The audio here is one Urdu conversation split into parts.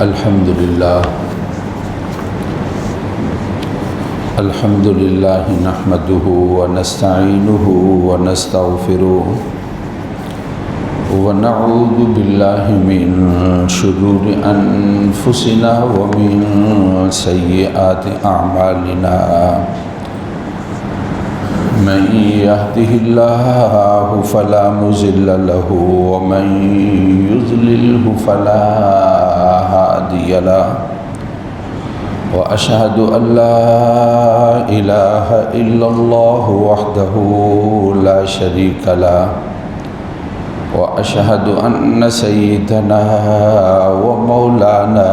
الحمد لله نحمده ونستعينه ونستغفره ونعوذ بالله من شرور أنفسنا ومن سيئات أعمالنا من يهده الله فلا مضل له ومن يضلله فلا هادي له وأشهد أن لا إله إلا الله وحده لا شريك له وأشهد أن سيدنا ومولانا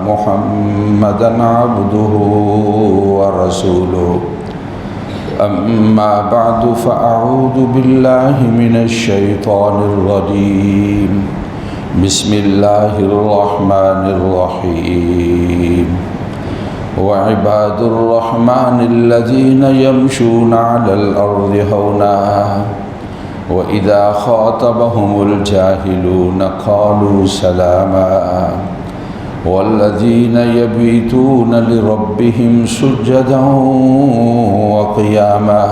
محمدا عبده ورسوله أما بعد فأعوذ بالله من الشيطان الرجيم بسم الله الرحمن الرحيم وعباد الرحمن الذين يمشون على الأرض هونا وإذا خاطبهم الجاهلون قالوا سلاما والذين يبيتون لربهم سجدا وقياما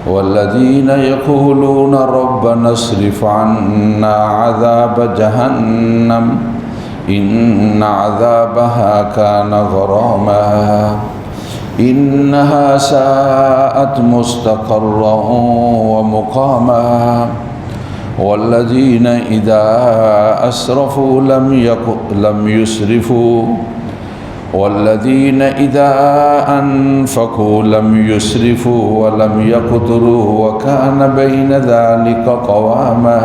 والذين يقولون ربنا اصرف عنا عذاب جهنم إن عذابها كان غراما إنها ساءت مستقرا ومقاما والذين إذا أسرفوا لم يسرفوا والذين إذا أنفقوا لم يسرفوا ولم يقتروا وكان بين ذلك قواما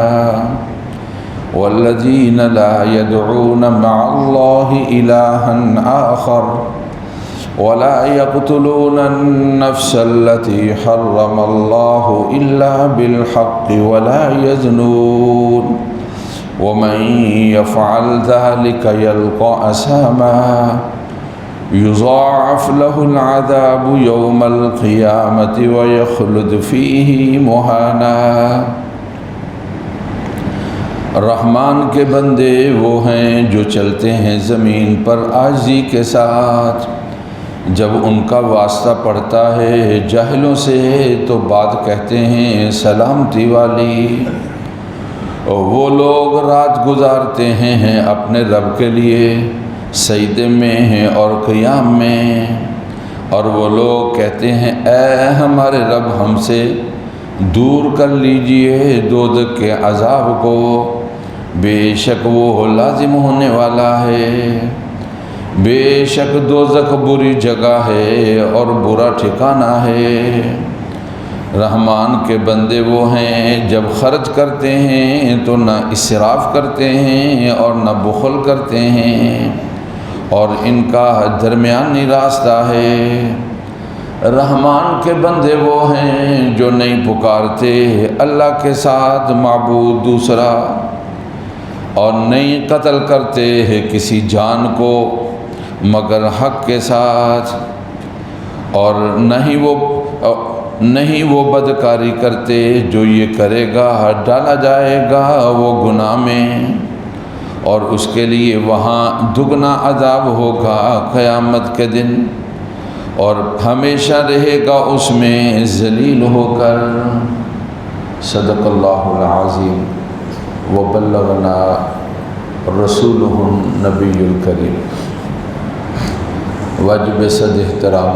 والذين لا يدعون مع الله إلها آخر ولا يقتلون النفس التي حرم الله إلا بالحق ولا يزنون ومن يفعل ذلك يلقى أثاما يضاعف له العذاب يوم القيامة ويخلد فيه مهانا۔ رحمان کے بندے وہ ہیں جو چلتے ہیں زمین پر عاجزی کے ساتھ، جب ان کا واسطہ پڑتا ہے جاہلوں سے تو بات کہتے ہیں سلامتی والی۔ وہ لوگ رات گزارتے ہیں اپنے رب کے لیے سجدے میں ہیں اور قیام میں، اور وہ لوگ کہتے ہیں اے ہمارے رب ہم سے دور کر لیجئے دوزخ کے عذاب کو، بے شک وہ لازم ہونے والا ہے۔ بے شک دوزخ بری جگہ ہے اور برا ٹھکانہ ہے۔ رحمان کے بندے وہ ہیں جب خرچ کرتے ہیں تو نہ اسراف کرتے ہیں اور نہ بخل کرتے ہیں، اور ان کا درمیانی راستہ ہے۔ رحمان کے بندے وہ ہیں جو نہیں پکارتے اللہ کے ساتھ معبود دوسرا، اور نہیں قتل کرتے ہیں کسی جان کو مگر حق کے ساتھ، اور نہیں وہ بدکاری کرتے، جو یہ کرے گا ڈالا جائے گا وہ گناہ میں، اور اس کے لیے وہاں دگنا عذاب ہوگا قیامت کے دن، اور ہمیشہ رہے گا اس میں ذلیل ہو کر۔ صدق اللہ العظیم وبلغنا رسولہ النبی الکریم۔ واجب صد احترام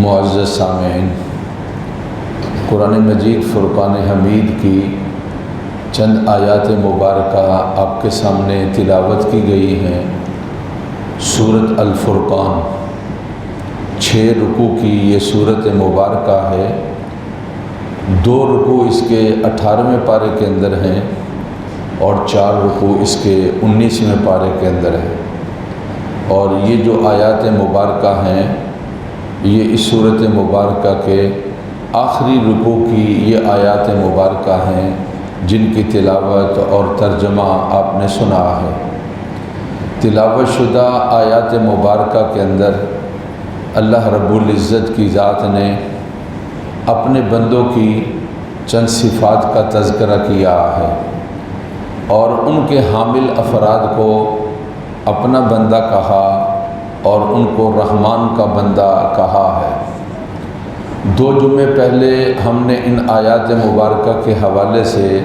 معزز سامعین، قرآن مجید فرقان حمید کی چند آیات مبارکہ آپ کے سامنے تلاوت کی گئی ہیں۔ سورۃ الفرقان 6 رکوع کی یہ سورت مبارکہ ہے۔ 2 رکوع اس کے 18ویں پارے کے اندر ہیں اور 4 رکوع اس کے 19ویں پارے کے اندر ہیں، اور یہ جو آیات مبارکہ ہیں یہ اس صورت مبارکہ کے آخری رکوع کی یہ آیات مبارکہ ہیں جن کی تلاوت اور ترجمہ آپ نے سنا ہے۔ تلاوت شدہ آیات مبارکہ کے اندر اللہ رب العزت کی ذات نے اپنے بندوں کی چند صفات کا تذکرہ کیا ہے۔ اور ان کے حامل افراد کو اپنا بندہ کہا اور ان کو رحمان کا بندہ کہا ہے۔ 2 جمعے پہلے ہم نے ان آیات مبارکہ کے حوالے سے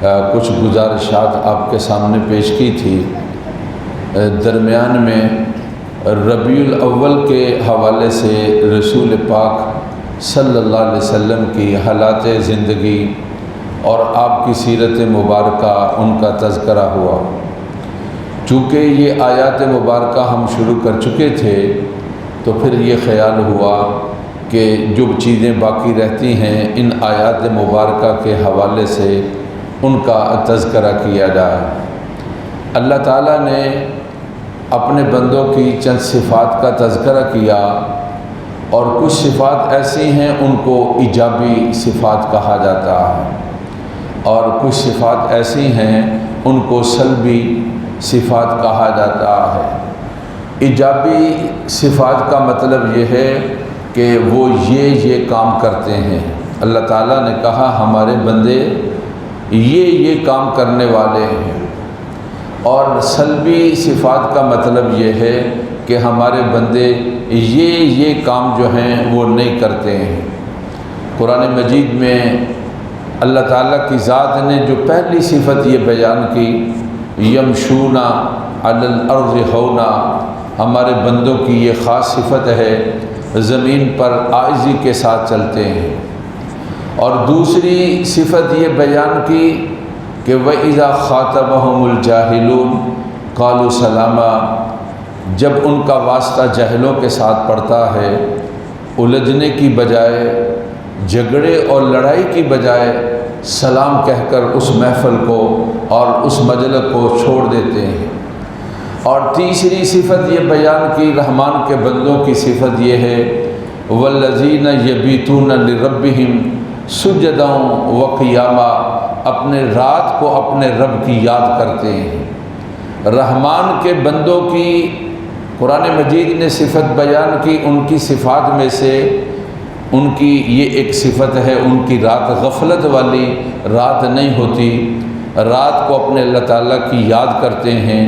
کچھ گزارشات آپ کے سامنے پیش کی تھی۔ درمیان میں ربیع الاول کے حوالے سے رسول پاک صلی اللہ علیہ وسلم کی حالات زندگی اور آپ کی سیرت مبارکہ ان کا تذکرہ ہوا۔ چونکہ یہ آیات مبارکہ ہم شروع کر چکے تھے تو پھر یہ خیال ہوا کہ جو چیزیں باقی رہتی ہیں ان آیات مبارکہ کے حوالے سے ان کا تذکرہ کیا جائے۔ اللہ تعالیٰ نے اپنے بندوں کی چند صفات کا تذکرہ کیا، اور کچھ صفات ایسی ہیں ان کو ایجابی صفات کہا جاتا ہے، اور کچھ صفات ایسی ہیں ان کو سلبی صفات کہا جاتا ہے۔ ایجابی صفات کا مطلب یہ ہے کہ وہ یہ کام کرتے ہیں۔ اللہ تعالیٰ نے کہا ہمارے بندے یہ کام کرنے والے ہیں، اور سلبی صفات کا مطلب یہ ہے کہ ہمارے بندے یہ کام جو ہیں وہ نہیں کرتے ہیں۔ قرآن مجید میں اللہ تعالیٰ کی ذات نے جو پہلی صفت یہ بیان کی، یمشون علی الارض ہونا، ہمارے بندوں کی یہ خاص صفت ہے، زمین پر عاجزی کے ساتھ چلتے ہیں۔ اور دوسری صفت یہ بیان کی کہ وَإِذَا خَاطَبَهُمُ الْجَاهِلُونَ قَالُوا سَلَامًا، جب ان کا واسطہ جاہلوں کے ساتھ پڑتا ہے، الجھنے کی بجائے، جھگڑے اور لڑائی کی بجائے سلام کہہ کر اس محفل کو اور اس مجلس کو چھوڑ دیتے ہیں۔ اور تیسری صفت یہ بیان کی رحمان کے بندوں کی صفت یہ ہے، وَالَّذِينَ يَبِيتُونَ لِرَبِّهِمْ سُجَّدًا وَقِيَامًا، اپنے رات کو اپنے رب کی یاد کرتے ہیں۔ رحمان کے بندوں کی قرآن مجید نے صفت بیان کی، ان کی صفات میں سے ان کی یہ ایک صفت ہے، ان کی رات غفلت والی رات نہیں ہوتی، رات کو اپنے اللہ تعالیٰ کی یاد کرتے ہیں،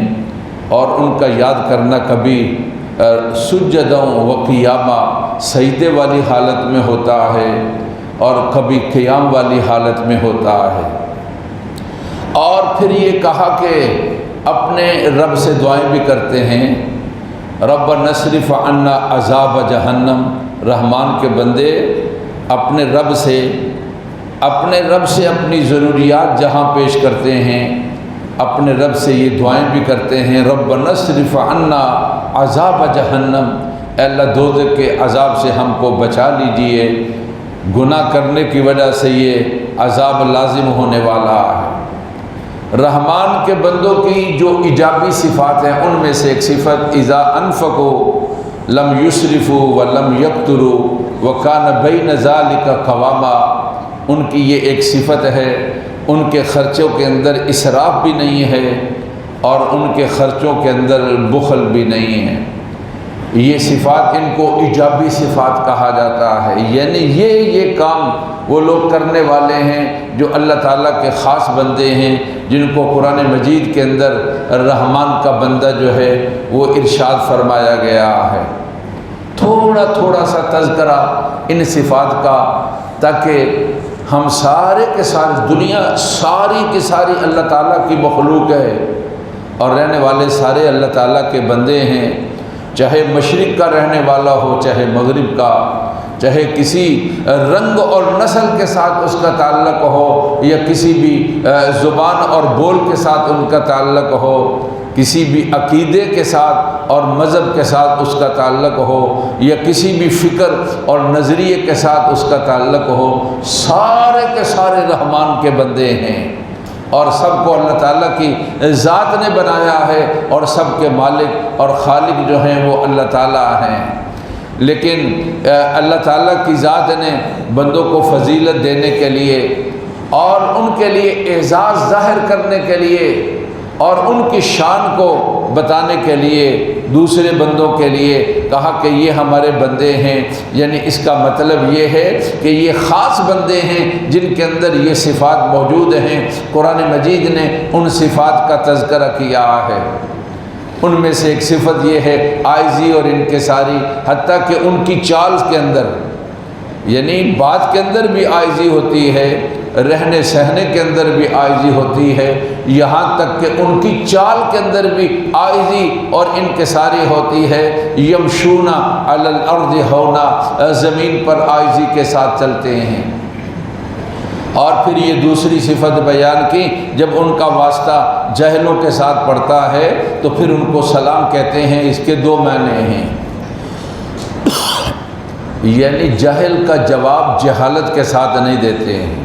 اور ان کا یاد کرنا کبھی سجدوں و قیامہ سجدے والی حالت میں ہوتا ہے، اور کبھی قیام والی حالت میں ہوتا ہے۔ اور پھر یہ کہا کہ اپنے رب سے دعائیں بھی کرتے ہیں، رب نصرف عنا عذاب جہنم، رحمان کے بندے اپنے رب سے اپنی ضروریات جہاں پیش کرتے ہیں، اپنے رب سے یہ دعائیں بھی کرتے ہیں، رب نصرف عنا عذاب جہنم، اے اللہ دوزخ کے عذاب سے ہم کو بچا لیجئے، گناہ کرنے کی وجہ سے یہ عذاب لازم ہونے والا ہے۔ رحمان کے بندوں کی جو ایجابی صفات ہیں ان میں سے ایک صفت اذا انفقوا لم یسرفوا ولم یقتروا وکان بین ذلک قواما، ان کی یہ ایک صفت ہے، ان کے خرچوں کے اندر اسراف بھی نہیں ہے اور ان کے خرچوں کے اندر بخل بھی نہیں ہے۔ یہ صفات ان کو ایجابی صفات کہا جاتا ہے، یعنی یہ کام وہ لوگ کرنے والے ہیں جو اللہ تعالیٰ کے خاص بندے ہیں، جن کو قرآن مجید کے اندر رحمان کا بندہ جو ہے وہ ارشاد فرمایا گیا ہے۔ تھوڑا سا تذکرہ ان صفات کا، تاکہ ہم سارے کے سارے، دنیا ساری کی ساری اللہ تعالیٰ کی مخلوق ہے اور رہنے والے سارے اللہ تعالیٰ کے بندے ہیں، چاہے مشرق کا رہنے والا ہو، چاہے مغرب کا، چاہے کسی رنگ اور نسل کے ساتھ اس کا تعلق ہو، یا کسی بھی زبان اور بول کے ساتھ ان کا تعلق ہو، کسی بھی عقیدے کے ساتھ اور مذہب کے ساتھ اس کا تعلق ہو، یا کسی بھی فکر اور نظریے کے ساتھ اس کا تعلق ہو، سارے کے سارے رحمان کے بندے ہیں، اور سب کو اللہ تعالیٰ کی ذات نے بنایا ہے، اور سب کے مالک اور خالق جو ہیں وہ اللہ تعالیٰ ہیں۔ لیکن اللہ تعالیٰ کی ذات نے بندوں کو فضیلت دینے کے لیے اور ان کے لیے اعزاز ظاہر کرنے کے لیے اور ان کی شان کو بتانے کے لیے دوسرے بندوں کے لیے کہا کہ یہ ہمارے بندے ہیں، یعنی اس کا مطلب یہ ہے کہ یہ خاص بندے ہیں جن کے اندر یہ صفات موجود ہیں۔ قرآن مجید نے ان صفات کا تذکرہ کیا ہے۔ ان میں سے ایک صفت یہ ہے عاجزی اور انکساری، حتیٰ کہ ان کی چال کے اندر، یعنی بات کے اندر بھی عاجزی ہوتی ہے، رہنے سہنے کے اندر بھی عاجزی ہوتی ہے، یہاں تک کہ ان کی چال کے اندر بھی عاجزی اور انکساری ہوتی ہے۔ یمشون علی الارض ہونا، زمین پر عاجزی کے ساتھ چلتے ہیں۔ اور پھر یہ دوسری صفت بیان کی، جب ان کا واسطہ جاہلوں کے ساتھ پڑتا ہے تو پھر ان کو سلام کہتے ہیں۔ اس کے دو معنی ہیں، یعنی جاہل کا جواب جہالت کے ساتھ نہیں دیتے ہیں،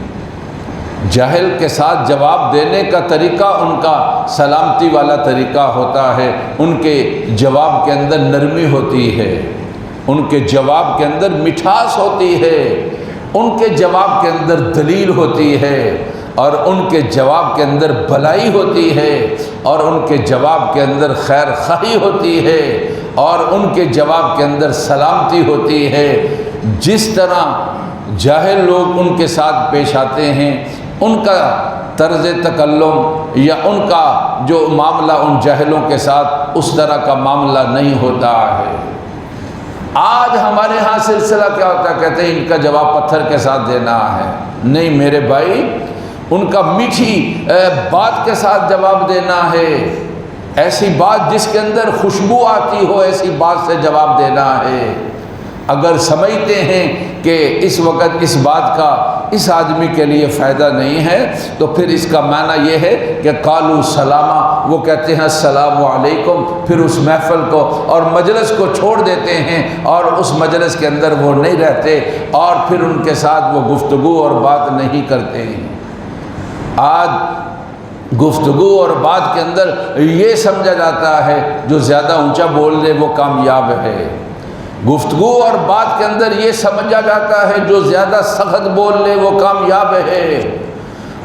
جاہل کے ساتھ جواب دینے کا طریقہ ان کا سلامتی والا طریقہ ہوتا ہے۔ ان کے جواب کے اندر نرمی ہوتی ہے، ان کے جواب کے اندر مٹھاس ہوتی ہے، ان کے جواب کے اندر دلیل ہوتی ہے، اور ان کے جواب کے اندر بھلائی ہوتی ہے، اور ان کے جواب کے اندر خیر خواہی ہوتی ہے، اور ان کے جواب کے اندر سلامتی ہوتی ہے۔ جس طرح جاہل لوگ ان کے ساتھ پیش آتے ہیں، ان کا طرز تکلم یا ان کا جو معاملہ ان جاہلوں کے ساتھ اس طرح کا معاملہ نہیں ہوتا ہے۔ آج ہمارے ہاں سلسلہ کیا ہوتا ہے، کہتے ہیں ان کا جواب پتھر کے ساتھ دینا ہے۔ نہیں میرے بھائی، ان کا میٹھی بات کے ساتھ جواب دینا ہے، ایسی بات جس کے اندر خوشبو آتی ہو، ایسی بات سے جواب دینا ہے۔ اگر سمجھتے ہیں کہ اس وقت اس بات کا اس آدمی کے لیے فائدہ نہیں ہے تو پھر اس کا معنی یہ ہے کہ قالوا سلاما، وہ کہتے ہیں السلام علیکم، پھر اس محفل کو اور مجلس کو چھوڑ دیتے ہیں اور اس مجلس کے اندر وہ نہیں رہتے، اور پھر ان کے ساتھ وہ گفتگو اور بات نہیں کرتے ہیں۔ آج گفتگو اور بات کے اندر یہ سمجھا جاتا ہے جو زیادہ اونچا بول لے وہ کامیاب ہے، گفتگو اور بات کے اندر یہ سمجھا جاتا ہے جو زیادہ سخت بول لے وہ کامیاب ہے،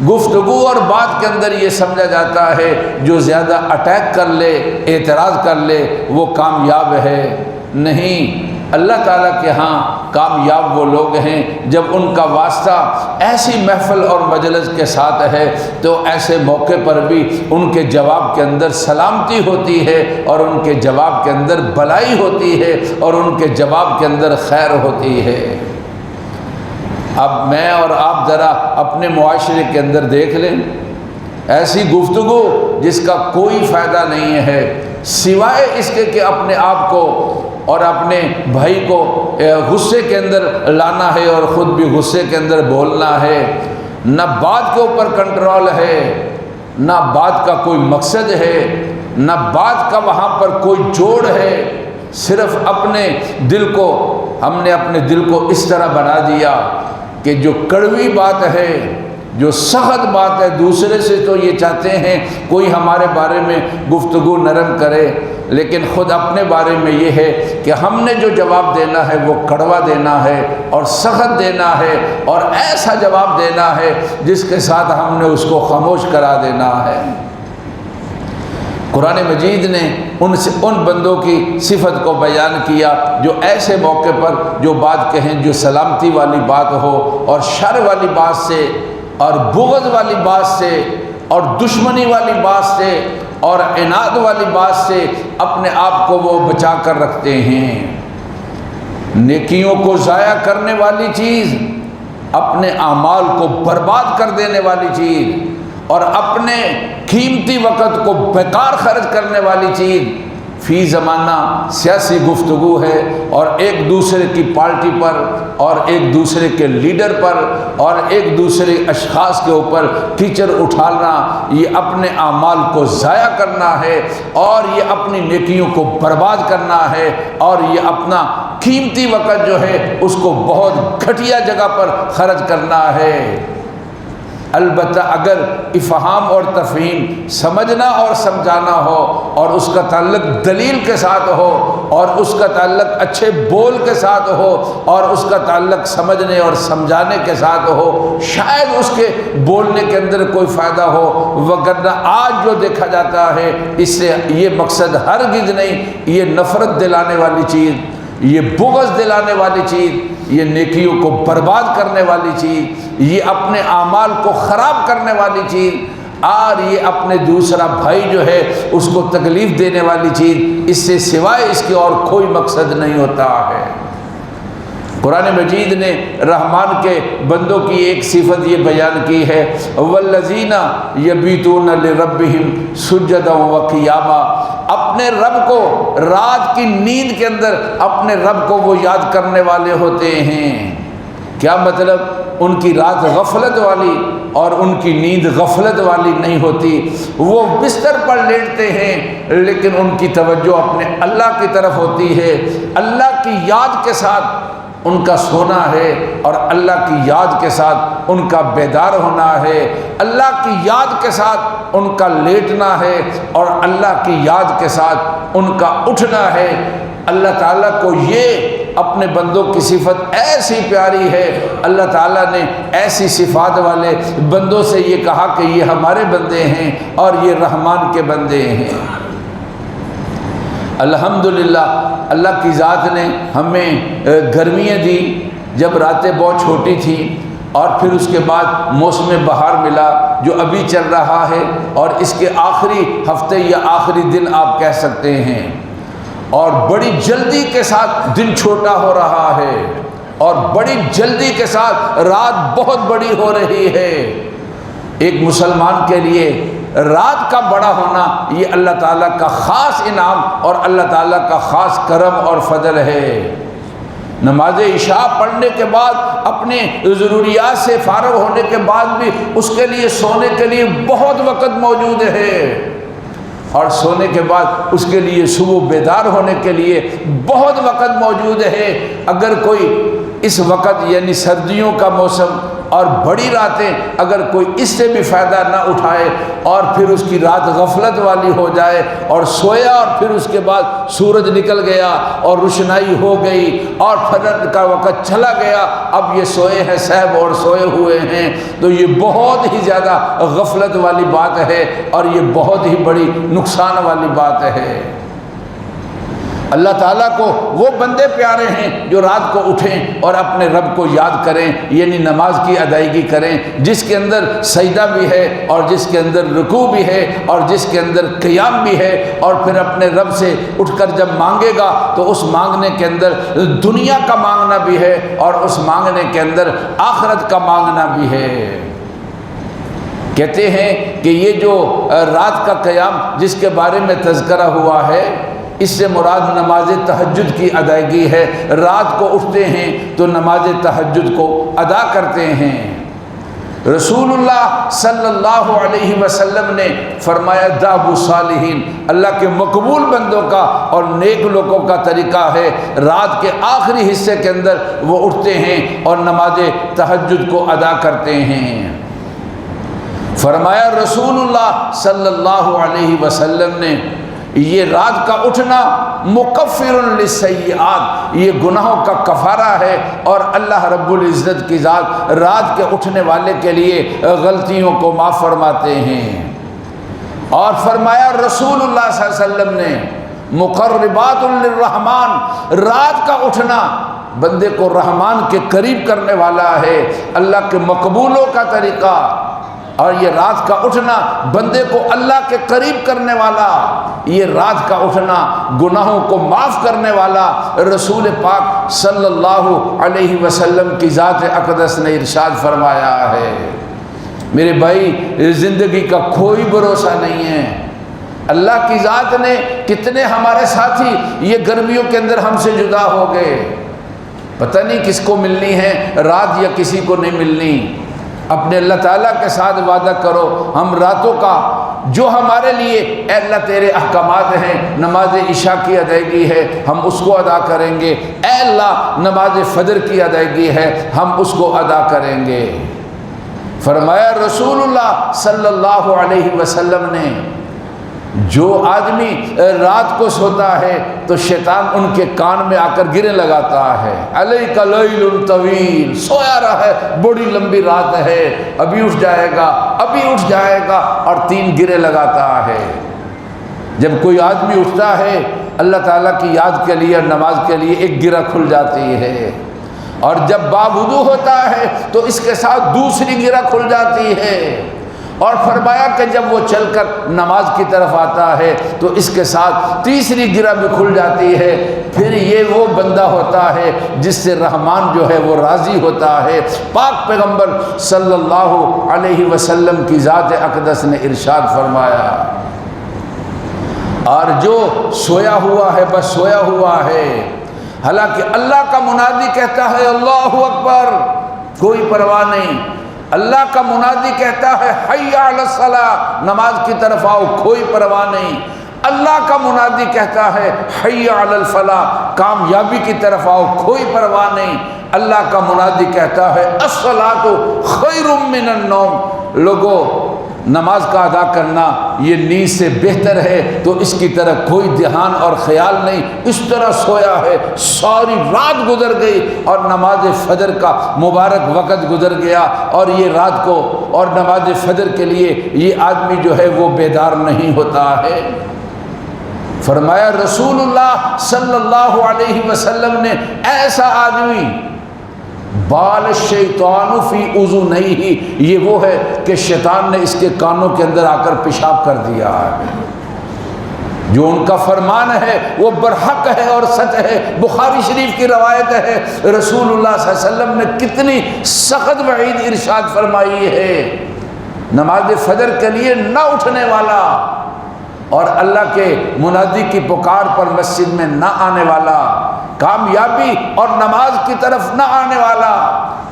گفتگو اور بات کے اندر یہ سمجھا جاتا ہے جو زیادہ اٹیک کر لے، اعتراض کر لے وہ کامیاب ہے۔ نہیں، اللہ تعالیٰ کے ہاں کامیاب وہ لوگ ہیں جب ان کا واسطہ ایسی محفل اور مجلس کے ساتھ ہے تو ایسے موقع پر بھی ان کے جواب کے اندر سلامتی ہوتی ہے، اور ان کے جواب کے اندر بھلائی ہوتی ہے، اور ان کے جواب کے اندر خیر ہوتی ہے۔ اب میں اور آپ ذرا اپنے معاشرے کے اندر دیکھ لیں، ایسی گفتگو جس کا کوئی فائدہ نہیں ہے سوائے اس کے کہ اپنے آپ کو اور اپنے بھائی کو غصے کے اندر لانا ہے اور خود بھی غصے کے اندر بولنا ہے۔ نہ بات کے اوپر کنٹرول ہے، نہ بات کا کوئی مقصد ہے، نہ بات کا وہاں پر کوئی جوڑ ہے، صرف اپنے دل کو ہم نے اپنے دل کو اس طرح بنا دیا کہ جو کڑوی بات ہے، جو سخت بات ہے، دوسرے سے تو یہ چاہتے ہیں کوئی ہمارے بارے میں گفتگو نرم کرے، لیکن خود اپنے بارے میں یہ ہے کہ ہم نے جو جواب دینا ہے وہ کڑوا دینا ہے اور سخت دینا ہے، اور ایسا جواب دینا ہے جس کے ساتھ ہم نے اس کو خاموش کرا دینا ہے۔ قرآن مجید نے ان بندوں کی صفت کو بیان کیا جو ایسے موقع پر جو بات کہیں جو سلامتی والی بات ہو، اور شر والی بات سے اور بغض والی بات سے اور دشمنی والی بات سے اور عناد والی بات سے اپنے آپ کو وہ بچا کر رکھتے ہیں۔ نیکیوں کو ضائع کرنے والی چیز، اپنے اعمال کو برباد کر دینے والی چیز، اور اپنے قیمتی وقت کو بیکار خرچ کرنے والی چیز فی زمانہ سیاسی گفتگو ہے، اور ایک دوسرے کی پارٹی پر اور ایک دوسرے کے لیڈر پر اور ایک دوسرے اشخاص کے اوپر کیچڑ اٹھانا، یہ اپنے اعمال کو ضائع کرنا ہے، اور یہ اپنی نیکیوں کو برباد کرنا ہے، اور یہ اپنا قیمتی وقت جو ہے اس کو بہت گھٹیا جگہ پر خرچ کرنا ہے۔ البتہ اگر افہام اور تفہیم، سمجھنا اور سمجھانا ہو، اور اس کا تعلق دلیل کے ساتھ ہو، اور اس کا تعلق اچھے بول کے ساتھ ہو، اور اس کا تعلق سمجھنے اور سمجھانے کے ساتھ ہو، شاید اس کے بولنے کے اندر کوئی فائدہ ہو، وگرنہ آج جو دیکھا جاتا ہے اس سے یہ مقصد ہرگز نہیں، یہ نفرت دلانے والی چیز، یہ بغض دلانے والی چیز، یہ نیکیوں کو برباد کرنے والی چیز، یہ اپنے اعمال کو خراب کرنے والی چیز، اور یہ اپنے دوسرا بھائی جو ہے اس کو تکلیف دینے والی چیز، اس سے سوائے اس کے اور کوئی مقصد نہیں ہوتا ہے۔ قرآن مجید نے رحمان کے بندوں کی ایک صفت یہ بیان کی ہے، والذین یبیتون لربہم سجدا وقیاما، اپنے رب کو رات کی نیند کے اندر اپنے رب کو وہ یاد کرنے والے ہوتے ہیں۔ کیا مطلب؟ ان کی رات غفلت والی اور ان کی نیند غفلت والی نہیں ہوتی، وہ بستر پر لیٹتے ہیں لیکن ان کی توجہ اپنے اللہ کی طرف ہوتی ہے، اللہ کی یاد کے ساتھ ان کا سونا ہے، اور اللہ کی یاد کے ساتھ ان کا بیدار ہونا ہے، اللہ کی یاد کے ساتھ ان کا لیٹنا ہے، اور اللہ کی یاد کے ساتھ ان کا اٹھنا ہے۔ اللہ تعالیٰ کو یہ اپنے بندوں کی صفت ایسی پیاری ہے، اللہ تعالیٰ نے ایسی صفات والے بندوں سے یہ کہا کہ یہ ہمارے بندے ہیں اور یہ رحمان کے بندے ہیں۔ الحمدللہ اللہ کی ذات نے ہمیں گرمیاں دی جب راتیں بہت چھوٹی تھیں، اور پھر اس کے بعد موسم بہار ملا جو ابھی چل رہا ہے، اور اس کے آخری ہفتے یا آخری دن آپ کہہ سکتے ہیں، اور بڑی جلدی کے ساتھ دن چھوٹا ہو رہا ہے، اور بڑی جلدی کے ساتھ رات بہت بڑی ہو رہی ہے۔ ایک مسلمان کے لیے رات کا بڑا ہونا یہ اللہ تعالیٰ کا خاص انعام اور اللہ تعالیٰ کا خاص کرم اور فضل ہے۔ نماز عشاء پڑھنے کے بعد اپنے ضروریات سے فارغ ہونے کے بعد بھی اس کے لیے سونے کے لیے بہت وقت موجود ہے، اور سونے کے بعد اس کے لیے صبح بیدار ہونے کے لیے بہت وقت موجود ہے۔ اگر کوئی اس وقت یعنی سردیوں کا موسم اور بڑی راتیں اگر کوئی اس سے بھی فائدہ نہ اٹھائے، اور پھر اس کی رات غفلت والی ہو جائے اور سویا، اور پھر اس کے بعد سورج نکل گیا اور روشنائی ہو گئی اور فجر کا وقت چلا گیا، اب یہ سوئے ہیں صاحب اور سوئے ہوئے ہیں، تو یہ بہت ہی زیادہ غفلت والی بات ہے، اور یہ بہت ہی بڑی نقصان والی بات ہے۔ اللہ تعالیٰ کو وہ بندے پیارے ہیں جو رات کو اٹھیں اور اپنے رب کو یاد کریں، یعنی نماز کی ادائیگی کریں، جس کے اندر سجدہ بھی ہے اور جس کے اندر رکوع بھی ہے اور جس کے اندر قیام بھی ہے، اور پھر اپنے رب سے اٹھ کر جب مانگے گا تو اس مانگنے کے اندر دنیا کا مانگنا بھی ہے اور اس مانگنے کے اندر آخرت کا مانگنا بھی ہے۔ کہتے ہیں کہ یہ جو رات کا قیام جس کے بارے میں تذکرہ ہوا ہے، اس سے مراد نماز تہجد کی ادائیگی ہے۔ رات کو اٹھتے ہیں تو نماز تہجد کو ادا کرتے ہیں۔ رسول اللہ صلی اللہ علیہ وسلم نے فرمایا دعو الصالحین، اللہ کے مقبول بندوں کا اور نیک لوگوں کا طریقہ ہے رات کے آخری حصے کے اندر وہ اٹھتے ہیں اور نماز تہجد کو ادا کرتے ہیں۔ فرمایا رسول اللہ صلی اللہ علیہ وسلم نے یہ رات کا اٹھنا مکفر للسیئات، یہ گناہوں کا کفارہ ہے، اور اللہ رب العزت کی ذات رات کے اٹھنے والے کے لیے غلطیوں کو معاف فرماتے ہیں۔ اور فرمایا رسول اللہ صلی اللہ علیہ وسلم نے مقربات للرحمن، رات کا اٹھنا بندے کو رحمان کے قریب کرنے والا ہے، اللہ کے مقبولوں کا طریقہ، اور یہ رات کا اٹھنا بندے کو اللہ کے قریب کرنے والا، یہ رات کا اٹھنا گناہوں کو معاف کرنے والا۔ رسول پاک صلی اللہ علیہ وسلم کی ذات اقدس نے ارشاد فرمایا ہے۔ میرے بھائی، زندگی کا کوئی بھروسہ نہیں ہے۔ اللہ کی ذات نے کتنے ہمارے ساتھی یہ گرمیوں کے اندر ہم سے جدا ہو گئے، پتہ نہیں کس کو ملنی ہے رات یا کسی کو نہیں ملنی۔ اپنے اللہ تعالیٰ کے ساتھ وعدہ کرو، ہم راتوں کا جو ہمارے لیے اے اللہ تیرے احکامات ہیں، نماز عشاء کی ادائیگی ہے ہم اس کو ادا کریں گے، اے اللہ نماز فجر کی ادائیگی ہے ہم اس کو ادا کریں گے۔ فرمایا رسول اللہ صلی اللہ علیہ وسلم نے جو آدمی رات کو سوتا ہے تو شیطان ان کے کان میں آ کر گرے لگاتا ہے، علیک لیل طویل، سویا رہا ہے، بڑی لمبی رات ہے، ابھی اٹھ جائے گا، ابھی اٹھ جائے گا، اور 3 گرے لگاتا ہے۔ جب کوئی آدمی اٹھتا ہے اللہ تعالیٰ کی یاد کے لیے اور نماز کے لیے، 1 گرہ کھل جاتی ہے، اور جب باوضو ہوتا ہے تو اس کے ساتھ دوسری گرہ کھل جاتی ہے، اور فرمایا کہ جب وہ چل کر نماز کی طرف آتا ہے تو اس کے ساتھ تیسری گرہ بھی کھل جاتی ہے۔ پھر یہ وہ بندہ ہوتا ہے جس سے رحمان جو ہے وہ راضی ہوتا ہے۔ پاک پیغمبر صلی اللہ علیہ وسلم کی ذات اقدس نے ارشاد فرمایا، اور جو سویا ہوا ہے بس سویا ہوا ہے، حالانکہ اللہ کا منادی کہتا ہے اللہ اکبر، کوئی پرواہ نہیں، اللہ کا منادی کہتا ہے حی علی الصلاۃ، نماز کی طرف آؤ، کوئی پرواہ نہیں، اللہ کا منادی کہتا ہے حی علی الفلاح، کامیابی کی طرف آؤ، کوئی پرواہ نہیں، اللہ کا منادی کہتا ہے الصلاۃ خیر من النوم، لوگوں نماز کا ادا کرنا یہ نیند سے بہتر ہے، تو اس کی طرح کوئی دھیان اور خیال نہیں، اس طرح سویا ہے، ساری رات گزر گئی اور نماز فجر کا مبارک وقت گزر گیا، اور یہ رات کو اور نماز فجر کے لیے یہ آدمی جو ہے وہ بیدار نہیں ہوتا ہے۔ فرمایا رسول اللہ صلی اللہ علیہ وسلم نے، ایسا آدمی بال الشیطان فی اذنیہ، یہ وہ ہے کہ شیطان نے اس کے کانوں کے اندر آ کر پیشاب کر دیا ہے۔ جو ان کا فرمان ہے وہ برحق ہے اور سچ ہے، بخاری شریف کی روایت ہے، رسول اللہ صلی اللہ علیہ وسلم نے کتنی سخت وعید ارشاد فرمائی ہے، نماز فجر کے لیے نہ اٹھنے والا اور اللہ کے منادی کی پکار پر مسجد میں نہ آنے والا، کامیابی اور نماز کی طرف نہ آنے والا،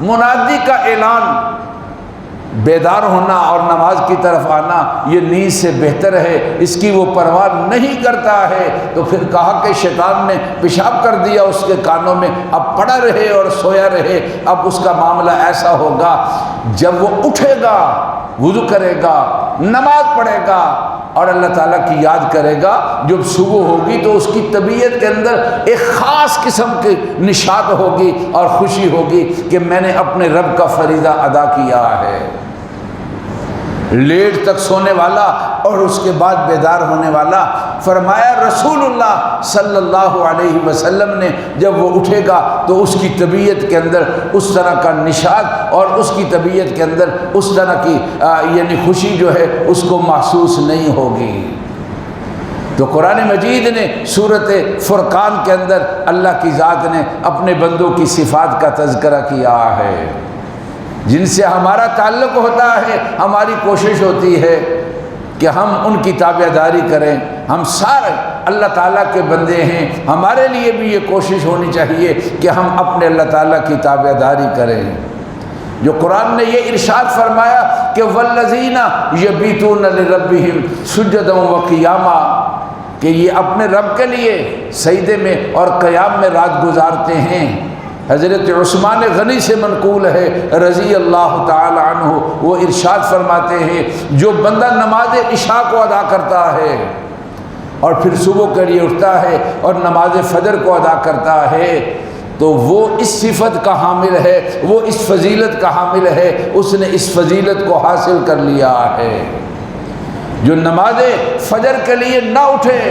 منادی کا اعلان، بیدار ہونا اور نماز کی طرف آنا یہ نیند سے بہتر ہے، اس کی وہ پرواہ نہیں کرتا ہے۔ تو پھر کہا کہ شیطان نے پیشاب کر دیا اس کے کانوں میں، اب پڑا رہے اور سویا رہے، اب اس کا معاملہ ایسا ہوگا جب وہ اٹھے گا، وضو کرے گا، نماز پڑھے گا اور اللہ تعالیٰ کی یاد کرے گا، جب صبح ہوگی تو اس کی طبیعت کے اندر ایک خاص قسم کی نشاط ہوگی اور خوشی ہوگی کہ میں نے اپنے رب کا فریضہ ادا کیا ہے۔ لیٹ تک سونے والا اور اس کے بعد بیدار ہونے والا، فرمایا رسول اللہ صلی اللہ علیہ وسلم نے جب وہ اٹھے گا تو اس کی طبیعت کے اندر اس طرح کا نشاط اور اس کی طبیعت کے اندر اس طرح کی یعنی خوشی جو ہے اس کو محسوس نہیں ہوگی۔ تو قرآن مجید نے سورۃ فرقان کے اندر اللہ کی ذات نے اپنے بندوں کی صفات کا تذکرہ کیا ہے، جن سے ہمارا تعلق ہوتا ہے، ہماری کوشش ہوتی ہے کہ ہم ان کی تابع داری کریں۔ ہم سارے اللہ تعالیٰ کے بندے ہیں، ہمارے لیے بھی یہ کوشش ہونی چاہیے کہ ہم اپنے اللہ تعالیٰ کی تابع داری کریں۔ جو قرآن نے یہ ارشاد فرمایا کہ والذین یبیتون لربہم سجدا وقیاما، کہ یہ اپنے رب کے لیے سجدے میں اور قیام میں رات گزارتے ہیں۔ حضرت عثمان غنی سے منقول ہے رضی اللہ تعالی عنہ، وہ ارشاد فرماتے ہیں جو بندہ نماز عشاء کو ادا کرتا ہے اور پھر صبح کے لیے اٹھتا ہے اور نماز فجر کو ادا کرتا ہے تو وہ اس صفت کا حامل ہے، وہ اس فضیلت کا حامل ہے، اس نے اس فضیلت کو حاصل کر لیا ہے۔ جو نماز فجر کے لیے نہ اٹھے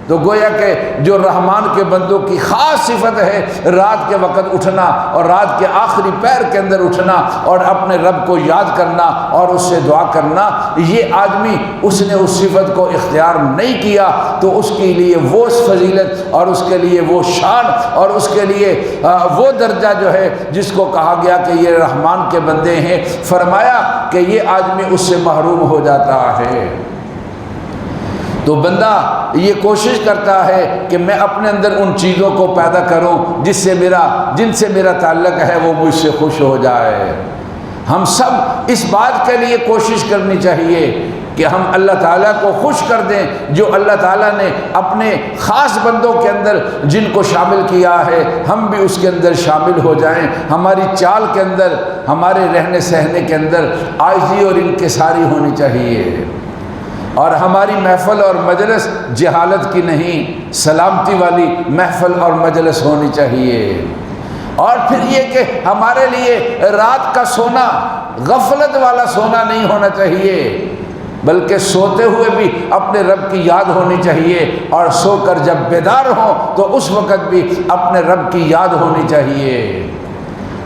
تو گویا کہ جو رحمان کے بندوں کی خاص صفت ہے رات کے وقت اٹھنا اور رات کے آخری پہر کے اندر اٹھنا اور اپنے رب کو یاد کرنا اور اس سے دعا کرنا، یہ آدمی اس نے اس صفت کو اختیار نہیں کیا تو اس کے لیے وہ فضیلت اور اس کے لیے وہ شان اور اس کے لیے وہ درجہ جو ہے جس کو کہا گیا کہ یہ رحمان کے بندے ہیں، فرمایا کہ یہ آدمی اس سے محروم ہو جاتا ہے۔ تو بندہ یہ کوشش کرتا ہے کہ میں اپنے اندر ان چیزوں کو پیدا کروں جن سے میرا تعلق ہے وہ مجھ سے خوش ہو جائے۔ ہم سب اس بات کے لیے کوشش کرنی چاہیے کہ ہم اللہ تعالیٰ کو خوش کر دیں، جو اللہ تعالیٰ نے اپنے خاص بندوں کے اندر جن کو شامل کیا ہے ہم بھی اس کے اندر شامل ہو جائیں۔ ہماری چال کے اندر، ہمارے رہنے سہنے کے اندر عاجزی اور انکساری ہونی چاہیے، اور ہماری محفل اور مجلس جہالت کی نہیں، سلامتی والی محفل اور مجلس ہونی چاہیے۔ اور پھر یہ کہ ہمارے لیے رات کا سونا غفلت والا سونا نہیں ہونا چاہیے، بلکہ سوتے ہوئے بھی اپنے رب کی یاد ہونی چاہیے، اور سو کر جب بیدار ہوں تو اس وقت بھی اپنے رب کی یاد ہونی چاہیے۔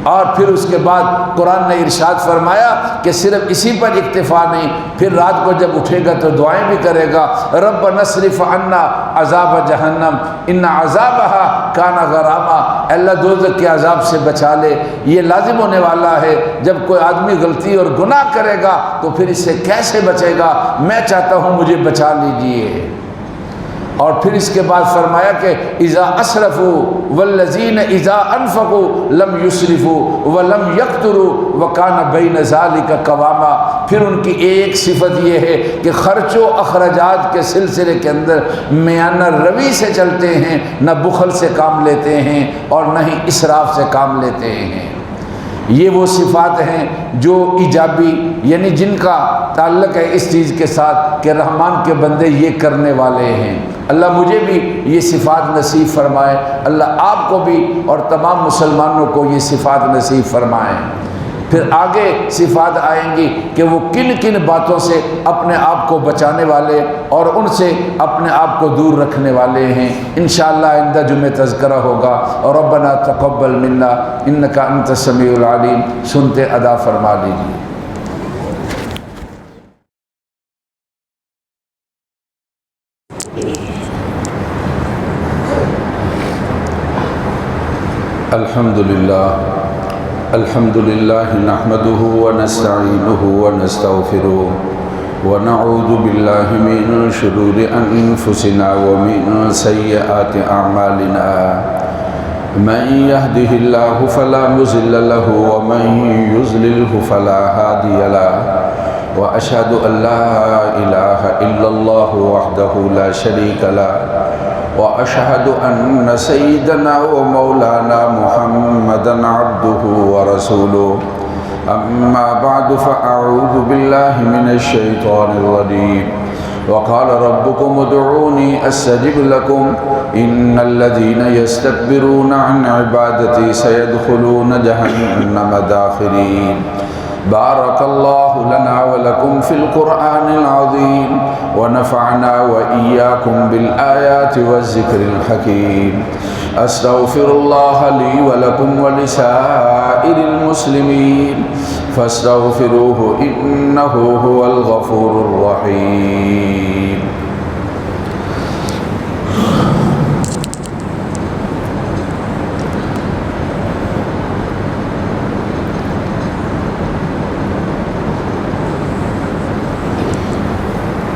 اور پھر اس کے بعد قرآن نے ارشاد فرمایا کہ صرف اسی پر اکتفا نہیں، پھر رات کو جب اٹھے گا تو دعائیں بھی کرے گا، ربنا اصرف عنا عذاب جہنم ان عذابها کان غراما، اللہ دوزخ کے عذاب سے بچا لے، یہ لازم ہونے والا ہے۔ جب کوئی آدمی غلطی اور گناہ کرے گا تو پھر اس سے کیسے بچے گا؟ میں چاہتا ہوں مجھے بچا لیجئے۔ اور پھر اس کے بعد فرمایا کہ اذا اسرفوا والذین اذا انفقوا لم یسرفوا ولم یقتروا وکان بین ذلک قواما، پھر ان کی ایک صفت یہ ہے کہ خرچ و اخراجات کے سلسلے کے اندر میانہ روی سے چلتے ہیں، نہ بخل سے کام لیتے ہیں اور نہ ہی اسراف سے کام لیتے ہیں۔ یہ وہ صفات ہیں جو ایجابی، یعنی جن کا تعلق ہے اس چیز کے ساتھ کہ رحمان کے بندے یہ کرنے والے ہیں۔ اللہ مجھے بھی یہ صفات نصیب فرمائے، اللہ آپ کو بھی اور تمام مسلمانوں کو یہ صفات نصیب فرمائے۔ پھر آگے صفات آئیں گی کہ وہ کن کن باتوں سے اپنے آپ کو بچانے والے اور ان سے اپنے آپ کو دور رکھنے والے ہیں۔ انشاءاللہ آئندہ جمعہ تذکرہ ہوگا۔ اور ربنا تقبل منا انک انت السمیع العلیم، سنتے ادا فرما لیجیے۔ الحمد للہ نحمده ونستعینه ونستغفره ونعوذ باللہ من شرور انفسنا ومن سیئات اعمالنا، من يهده الله فلا مضل له ومن يضلل فلا هادي له، واشهد ان لا اله الا الله وحده لا شريك له، وأشهد أن سيدنا ومولانا محمدا عبده ورسوله، أما بعد فأعوذ بالله من الشيطان الرجيم، وقال ربكم ادعوني أستجب لكم إن الذين يستكبرون عن عبادتي سيدخلون جهنم داخرين۔ بارك الله لنا ولكم في القرآن العظيم ونفعنا وإياكم بالآيات والذكر الحكيم۔ أستغفر الله لي ولكم ولسائر المسلمين فاستغفروه إنه هو الغفور الرحيم۔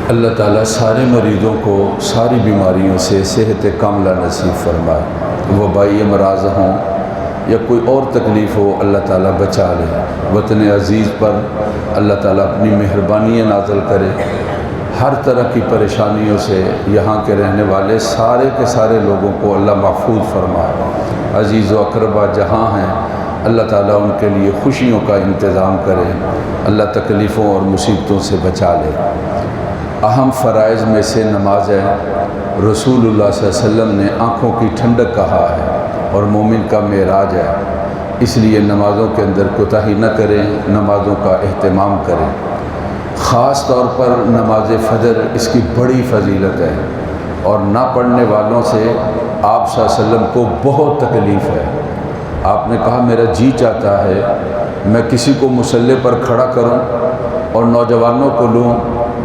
اللہ تعالیٰ سارے مریضوں کو ساری بیماریوں سے صحت کاملہ نصیب فرمائے، وبائی امراض ہوں یا کوئی اور تکلیف ہو اللہ تعالیٰ بچا لے۔ وطن عزیز پر اللہ تعالیٰ اپنی مہربانی نازل کرے، ہر طرح کی پریشانیوں سے یہاں کے رہنے والے سارے کے سارے لوگوں کو اللہ محفوظ فرمائے۔ عزیز و اقربا جہاں ہیں اللہ تعالیٰ ان کے لیے خوشیوں کا انتظام کرے، اللہ تکلیفوں اور مصیبتوں سے بچا لے۔ اہم فرائض میں سے نماز ہے۔ رسول اللہ صلی اللہ علیہ وسلم نے آنکھوں کی ٹھنڈک کہا ہے اور مومن کا معراج ہے، اس لیے نمازوں کے اندر کوتاہی نہ کریں، نمازوں کا اہتمام کریں۔ خاص طور پر نماز فجر اس کی بڑی فضیلت ہے، اور نہ پڑھنے والوں سے آپ صلی اللہ علیہ وسلم کو بہت تکلیف ہے۔ آپ نے کہا میرا جی چاہتا ہے میں کسی کو مصلی پر کھڑا کروں اور نوجوانوں کو لوں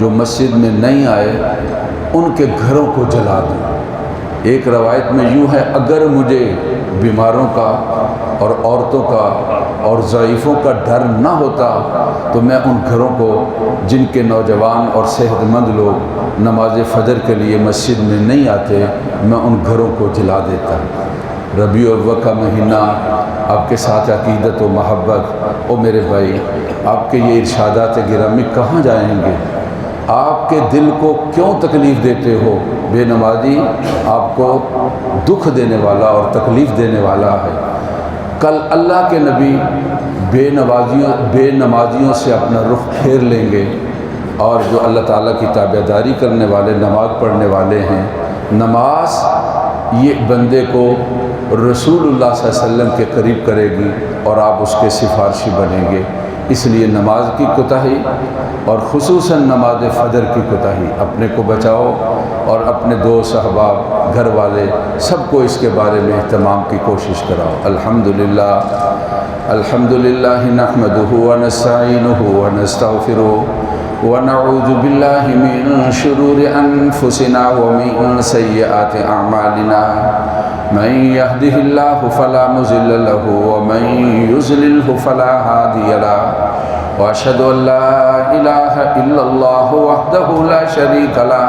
جو مسجد میں نہیں آئے ان کے گھروں کو جلا دوں۔ ایک روایت میں یوں ہے، اگر مجھے بیماروں کا اور عورتوں کا اور ضعیفوں کا ڈر نہ ہوتا تو میں ان گھروں کو جن کے نوجوان اور صحت مند لوگ نماز فجر کے لیے مسجد میں نہیں آتے، میں ان گھروں کو جلا دیتا۔ ربیع الاول کا مہینہ آپ کے ساتھ عقیدت و محبت، او میرے بھائی آپ کے یہ ارشادات گرامی کہاں جائیں گے؟ آپ کے دل کو کیوں تکلیف دیتے ہو؟ بے نمازی آپ کو دکھ دینے والا اور تکلیف دینے والا ہے۔ کل اللہ کے نبی بے نمازیوں سے اپنا رخ پھیر لیں گے، اور جو اللہ تعالیٰ کی تابعداری کرنے والے، نماز پڑھنے والے ہیں، نماز یہ بندے کو رسول اللہ صلی اللہ علیہ وسلم کے قریب کرے گی اور آپ اس کے سفارشی بنیں گے۔ اس لیے نماز کی کوتاہی اور خصوصاً نماز فجر کی کوتاہی اپنے کو بچاؤ، اور اپنے دوست احباب، گھر والے سب کو اس کے بارے میں اہتمام کی کوشش کراؤ۔ الحمدللہ نحمدہ ونستعینہ ونستغفرہ ونعوذ باللہ من شرور انفسنا ومن سیئات اعمالنا، من يهده الله فلا مضل له ومن يضلل فلا هادي له، واشهد ان لا اله الا الله وحده لا شريك له،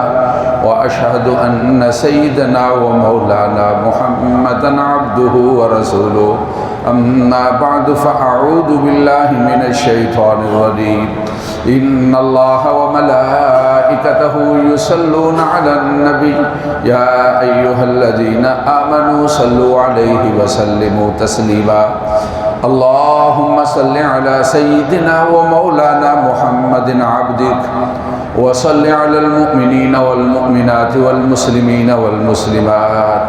واشهد ان سيدنا ومولانا محمدا عبده ورسوله، اما بعد فاعوذ بالله من الشيطان الرجيم، ان الله وملائكته يصلون على النبي يا ايها الذين آمنوا صلوا عليه وسلموا تسليما، اللهم صل على سيدنا ومولانا محمد عبدك، وصل على المؤمنين والمؤمنات والمسلمين والمسلمات،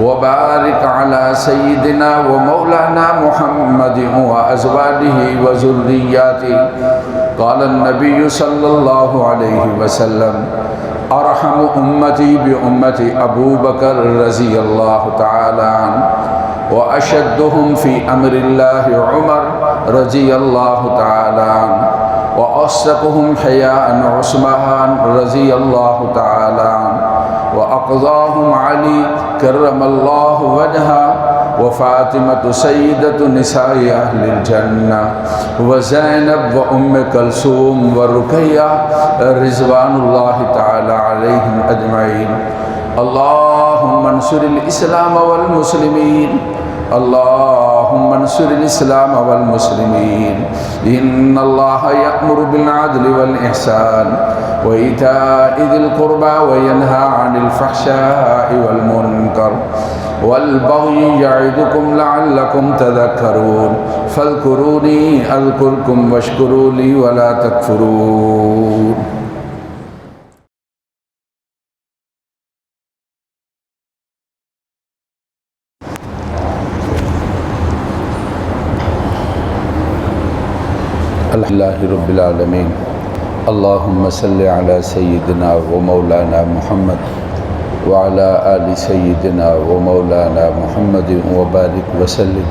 وبارك على سيدنا ومولانا محمد وأزواجه وذرياته، قال النبي صلى الله عليه وسلم ارحم امتی بامتی ابو بکر رضی اللہ تعالی عنہ، واشدهم فی امر اللہ عمر رضی اللہ تعالی عنہ، واصدقهم حیاء عثمان رضی اللہ تعالی عنہ، واقضاهم علی کرم اللہ وجہہ، وفاطمة سيدة نساء أهل الجنة، وزينب وأم كلثوم ورقية رضوان الله تعالى عليهم أجمعين، اللهم انصر الإسلام والمسلمين، اللهم انصر الإسلام والمسلمين، إن الله يأمر بالعدل والإحسان وإيتاء ذي القربى وينهى عن الفحشاء والمنكر والبغي يعظكم لعلكم تذكرون، فاذكروني أذكركم واشكروا لي ولا تكفرون۔ الحمدللہ رب العالمین، اللہم صلی علی سیدنا و مولانا محمد وعلی آل سیدنا و مولانا محمد وبارک وسلم۔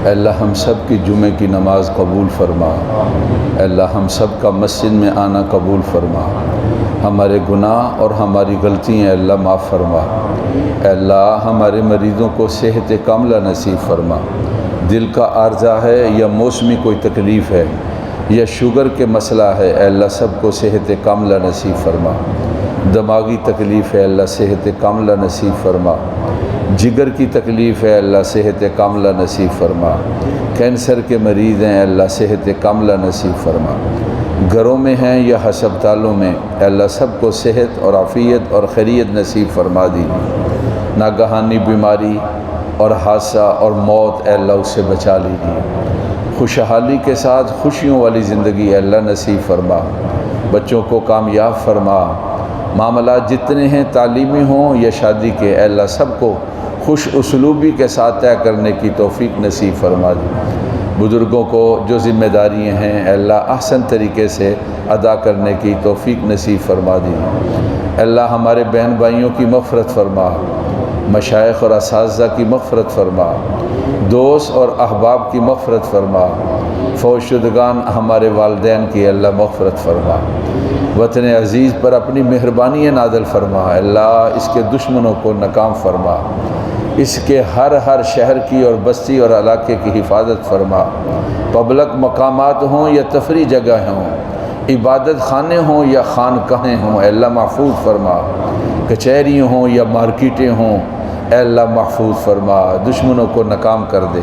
اے اللہ ہم سب کی جمعہ کی نماز قبول فرما، اے اللہ ہم سب کا مسجد میں آنا قبول فرما، ہمارے گناہ اور ہماری غلطیاں اے اللہ معاف فرما، اے اللہ ہمارے مریضوں کو صحت کاملہ نصیب فرما، دل کا عارضہ ہے یا موسمی کوئی تکلیف ہے یا شوگر کے مسئلہ ہے، اے اللہ سب کو صحت کاملہ نصیب فرما، دماغی تکلیف ہے اللہ صحت کاملہ نصیب فرما، جگر کی تکلیف ہے اللہ صحت کاملہ نصیب فرما، کینسر کے مریض ہیں اللہ صحت کاملہ نصیب فرما، گھروں میں ہیں یا ہسپتالوں میں اللہ سب کو صحت اور عافیت اور خیریت نصیب فرما دی، ناگہانی بیماری اور حادثہ اور موت اے اللہ اس سے بچا لیجیے، خوشحالی کے ساتھ خوشیوں والی زندگی اے اللہ نصیب فرما، بچوں کو کامیاب فرما، معاملات جتنے ہیں تعلیمی ہوں یا شادی کے اے اللہ سب کو خوش اسلوبی کے ساتھ طے کرنے کی توفیق نصیب فرما دی، بزرگوں کو جو ذمہ داریاں ہیں اے اللہ احسن طریقے سے ادا کرنے کی توفیق نصیب فرما دی، اے اللہ ہمارے بہن بھائیوں کی مغفرت فرما، مشائخ اور اساتذہ کی مغفرت فرما، دوست اور احباب کی مغفرت فرما، فوت شدگان ہمارے والدین کی اللہ مغفرت فرما، وطن عزیز پر اپنی مہربانی نازل فرما، اللہ اس کے دشمنوں کو ناکام فرما، اس کے ہر شہر کی اور بستی اور علاقے کی حفاظت فرما، پبلک مقامات ہوں یا تفریح جگہ ہوں، عبادت خانے ہوں یا خانقاہیں ہوں اے اللہ محفوظ فرما، کچہری ہوں یا مارکیٹیں ہوں اے اللہ محفوظ فرما، دشمنوں کو ناکام کر دے،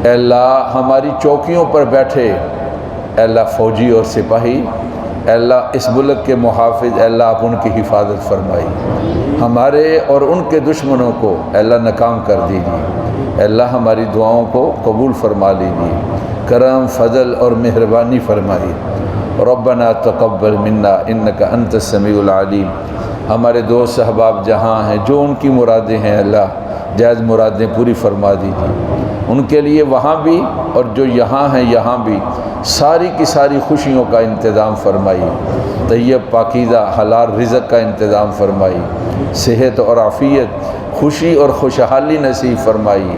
اے اللہ ہماری چوکیوں پر بیٹھے اے اللہ فوجی اور سپاہی اے اللہ اس ملک کے محافظ، اے اللہ آپ ان کی حفاظت فرمائی، ہمارے اور ان کے دشمنوں کو اے اللہ ناکام کر دیجیے، اے اللہ ہماری دعاؤں کو قبول فرما لیجیے، کرم فضل اور مہربانی فرمائی۔ ربنا تقبل منا انک انت السمیع العلیم۔ ہمارے دوست احباب جہاں ہیں، جو ان کی مرادیں ہیں اللہ جائز مرادیں پوری فرما دیجیے، ان کے لیے وہاں بھی اور جو یہاں ہیں یہاں بھی ساری کی ساری خوشیوں کا انتظام فرمائی، طیب پاکیزہ حلال رزق کا انتظام فرمائی، صحت اور عافیت، خوشی اور خوشحالی نصیب فرمائی۔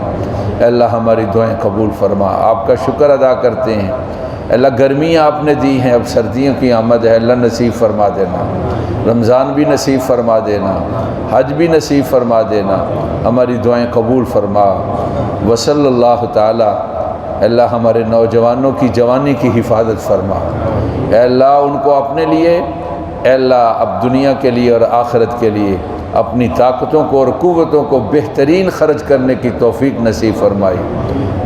اے اللہ ہماری دعائیں قبول فرما، آپ کا شکر ادا کرتے ہیں۔ اے اللہ گرمیاں آپ نے دی ہیں، اب سردیوں کی آمد ہے، اللہ نصیب فرما دینا، رمضان بھی نصیب فرما دینا، حج بھی نصیب فرما دینا، ہماری دعائیں قبول فرما۔ وصلی اللہ تعالی، اے اللہ ہمارے نوجوانوں کی جوانی کی حفاظت فرما، اے اللہ ان کو اپنے لیے، اے اللہ اب دنیا کے لیے اور آخرت کے لیے اپنی طاقتوں کو اور قوتوں کو بہترین خرچ کرنے کی توفیق نصیب فرمائی،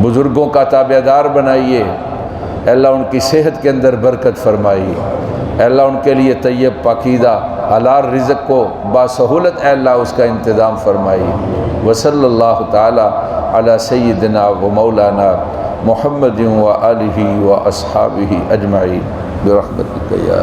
بزرگوں کا تابع دار بنائیے، اے اللہ ان کی صحت کے اندر برکت فرمائی، اے اللہ ان کے لیے طیب پاکیزہ حلال رزق کو باسہولت اے اللہ اس کا انتظام فرمائی۔ وصلی اللہ تعالی علی سیدنا و مولانا محمد و آلہ و اصحابہ اجمعین برحمتک یا